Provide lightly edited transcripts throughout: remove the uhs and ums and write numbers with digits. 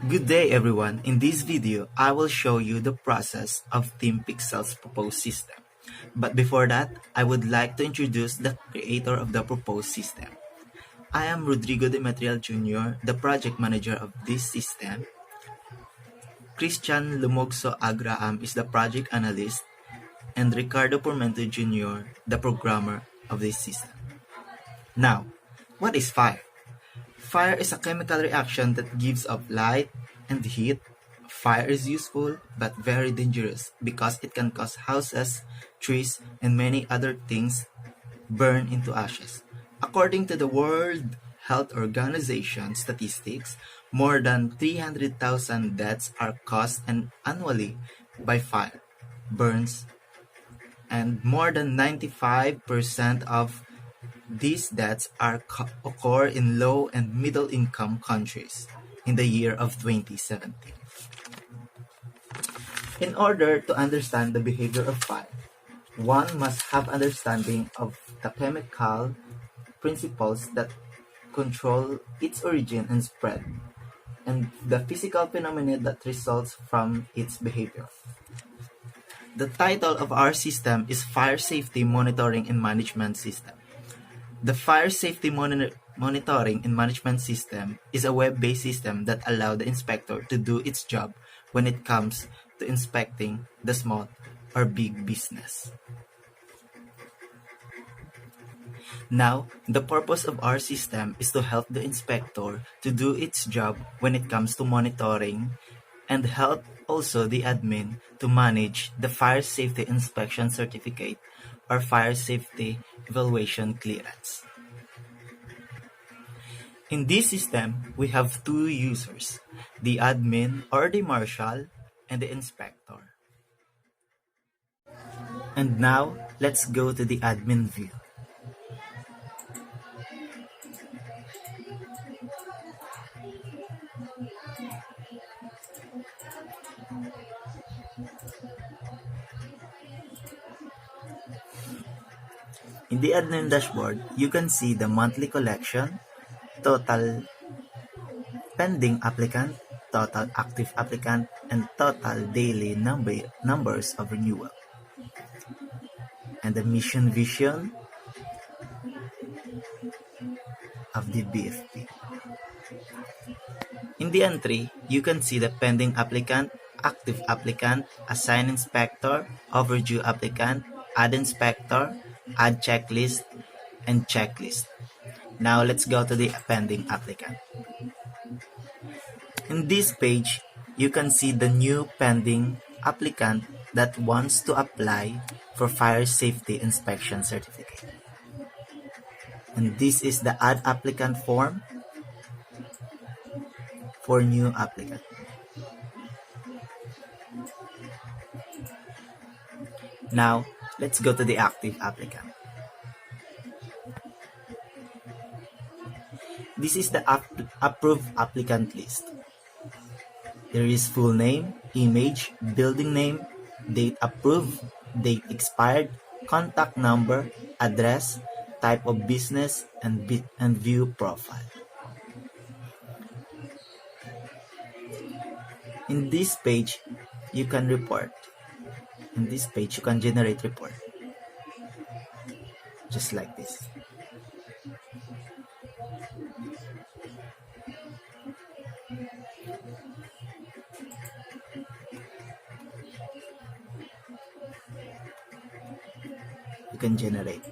Good day everyone, in this video I will show you the process of Team Pixel's proposed system. But before that, I would like to introduce the creator of the proposed system. I am Rodrigo Demetrial Jr., the project manager of this system. Christian Lumogso Agraam is the project analyst, and Ricardo Pormento Jr., the programmer of this system. Now, what is fire? Fire is a chemical reaction that gives off light and heat. Fire is useful but very dangerous because it can cause houses, trees, and many other things burn into ashes. According to the World Health Organization statistics, more than 300,000 deaths are caused annually by fire burns, and more than 95% of these deaths occur in low and middle income countries in the year of 2017. In order to understand the behavior of fire, one must have understanding of the chemical principles that control its origin and spread, and the physical phenomena that results from its behavior. The title of our system is Fire Safety Monitoring and Management System. The Fire Safety Monitoring and Management System is a web-based system that allows the inspector to do its job when it comes to inspecting the small or big business. Now, the purpose of our system is to help the inspector to do its job when it comes to monitoring and help also the admin to manage the Fire Safety Inspection Certificate or Fire Safety Evaluation Clearance. In this system, we have two users, the admin or the marshal and the inspector. And now, let's go to the admin view. In the admin dashboard, you can see the monthly collection, total pending applicant, total active applicant, and total daily numbers of renewal. And the mission vision of the BFP. In the entry, you can see the pending applicant, active applicant, assigned inspector, overdue applicant, add inspector, add checklist, and checklist. Now let's go to the pending applicant. In this page, you can see the new pending applicant that wants to apply for Fire Safety Inspection Certificate. And this is the add applicant form for new applicant. Now, let's go to the active applicant. This is the approved applicant list. There is full name, image, building name, date approved, date expired, contact number, address, type of business, and view profile. In this page, you can report. In this page, you can generate report. Just like this. You can generate.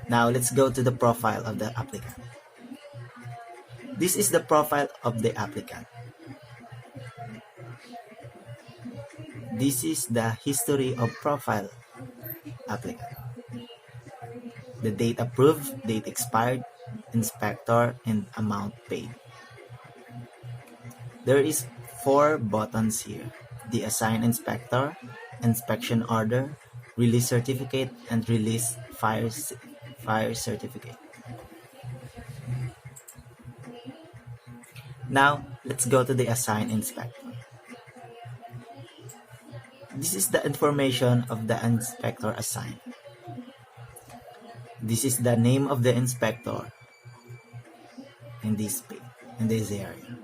Now let's go to the profile of the applicant. This is the profile of the applicant. This is the history of profile applicant. The date approved, date expired, inspector, and amount paid. There is 4 buttons here: the assign inspector, inspection order, release certificate, and release fire certificate. Now, let's go to the assign inspector. This is the information of the inspector assigned. This is the name of the inspector in this area.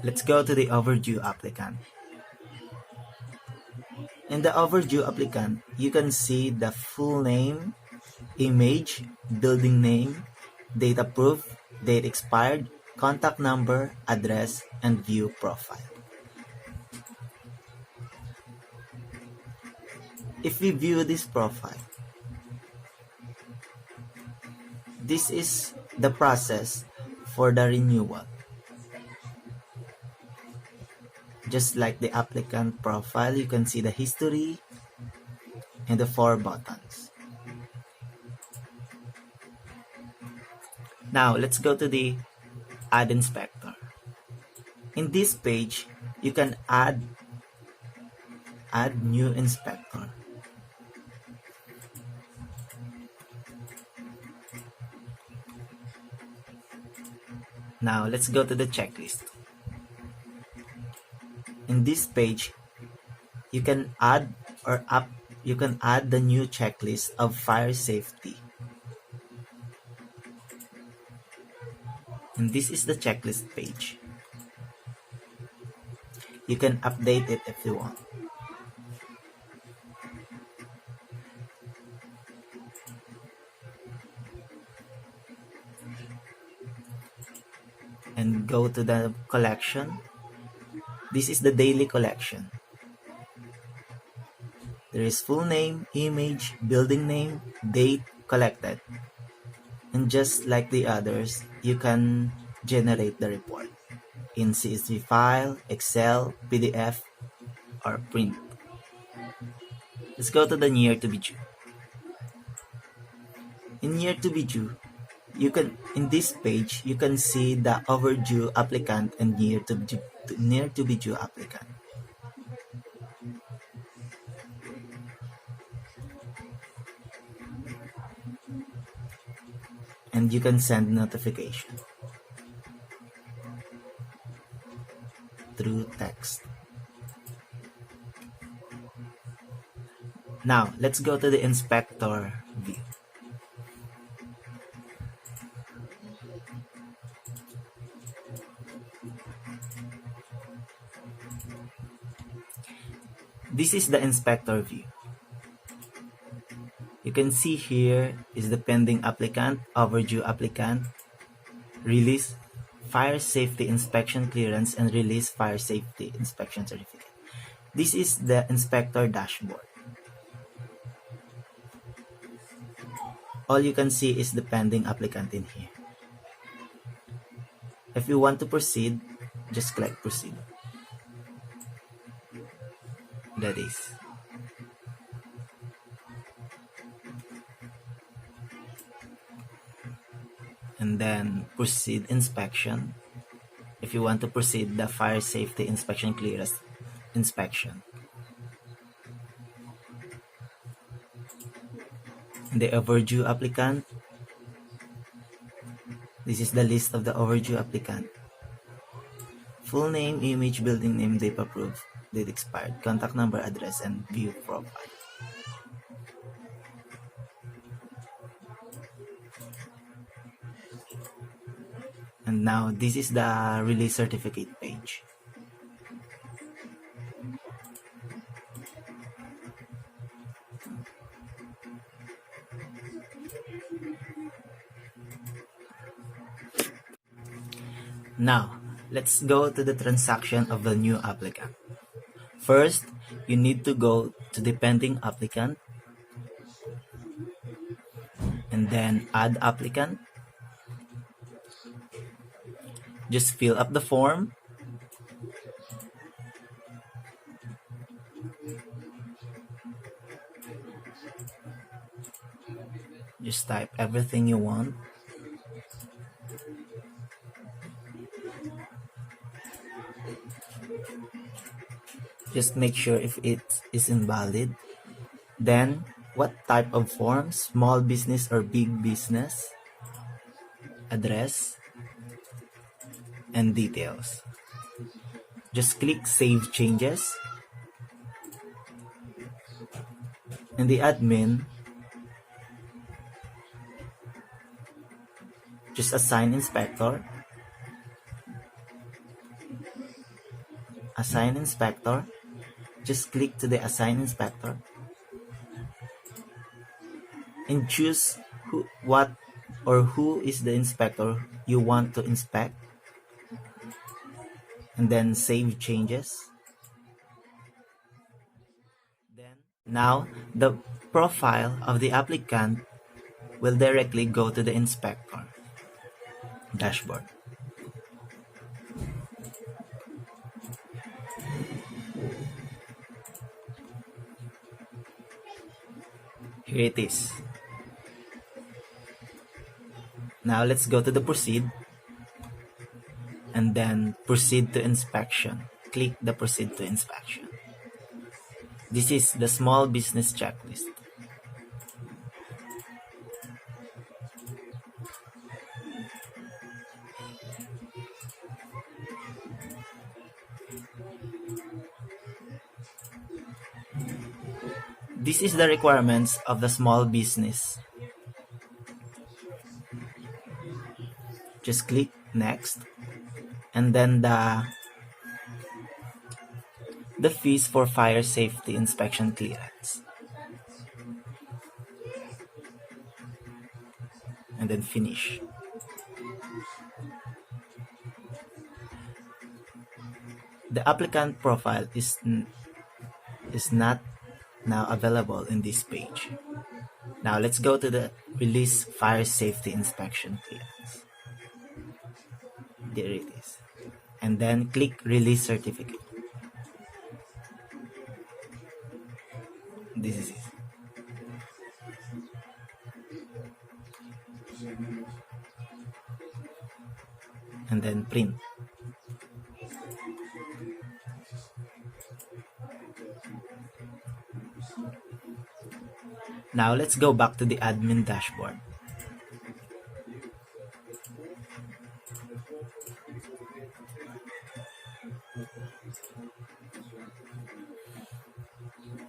let's go to the overdue applicant. In the overdue applicant, you can see the full name, image, building name, date approved, date expired, contact number, address, and view profile. If we view this profile, this is the process for the renewal. Just like the applicant profile, you can see the history and the 4 buttons. Now, let's go to the Add Inspector. In this page, you can add new inspector. Now, let's go to the checklist. In this page, you can add the new checklist of fire safety. And this is the checklist page. You can update it if you want. And go to the collection. This is the daily collection. There is full name, image, building name, date collected. And just like the others, you can generate the report in CSV file, Excel, PDF, or print. Let's go to the year to be due. In year to be due, in this page, you can see the overdue applicant and year to be due applicant. And you can send notification through text. Now, let's go to the inspector view. This is the inspector view. You can see here is the pending applicant, overdue applicant, release, fire safety inspection clearance, and release fire safety inspection certificate. This is the inspector dashboard. All you can see is the pending applicant in here. If you want to proceed, just click proceed. That is. And then proceed inspection. If you want to proceed the fire safety inspection clearance inspection. The overdue applicant. This is the list of the overdue applicant. Full name, image, building name, date approved, date expired, contact number, address, and view profile. And now this is the release certificate page. Now, let's go to the transaction of the new applicant. First, you need to go to the pending applicant and then add applicant. Just fill up the form. Just type everything you want. Just make sure if it is invalid. Then, what type of form? Small business or big business? Address and details. Just click Save Changes. And the admin, just assign inspector. Assign Inspector. Just click to the Assign Inspector and choose who is the inspector you want to inspect, and then save changes. Now, the profile of the applicant will directly go to the inspector dashboard. Here it is. Now let's go to the proceed and then proceed to inspection. Click the proceed to inspection. This is the small business checklist. This is the requirements of the small business. Just click next, and then the fees for fire safety inspection clearance, and then finish. The applicant profile is not now available in this page. Now let's go to the release fire safety inspection clearance. There it is. And then click release certificate. This is it. And then print. Now let's go back to the admin dashboard.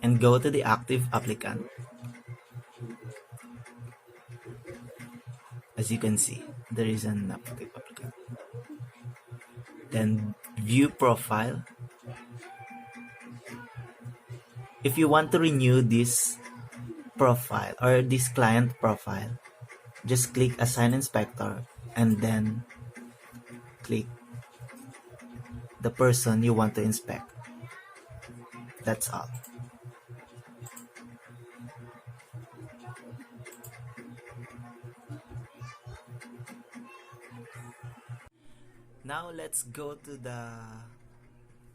And go to the active applicant. As you can see, there is an active applicant. Then view profile. If you want to renew this profile or this client profile, just click Assign Inspector and then click the person you want to inspect. That's all. Now let's go to the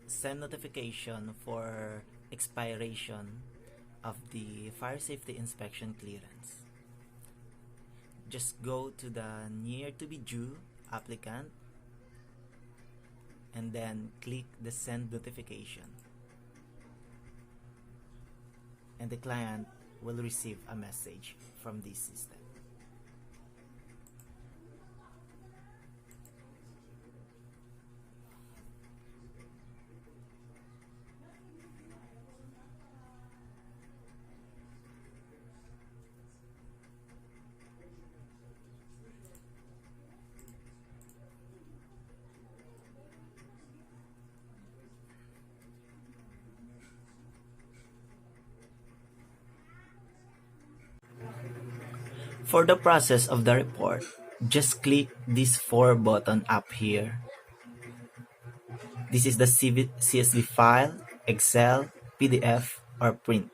send notification for expiration of the fire safety inspection clearance. Just go to the near to be due applicant and then click the send notification, and the client will receive a message from this system. For the process of the report, just click this 4 button up here. This is the CSV file, Excel, PDF, or print.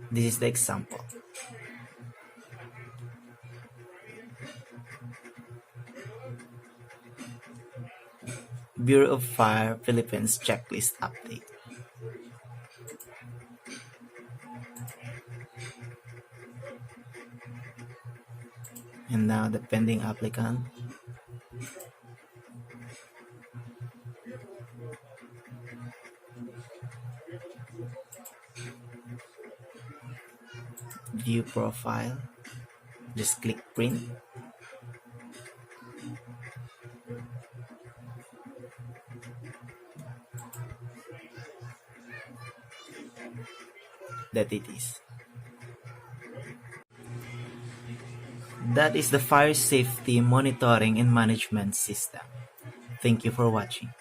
This is the example. Bureau of Fire Philippines checklist update. And now the pending applicant. View profile. Just click print. That it is. That is the fire safety monitoring and management system. Thank you for watching.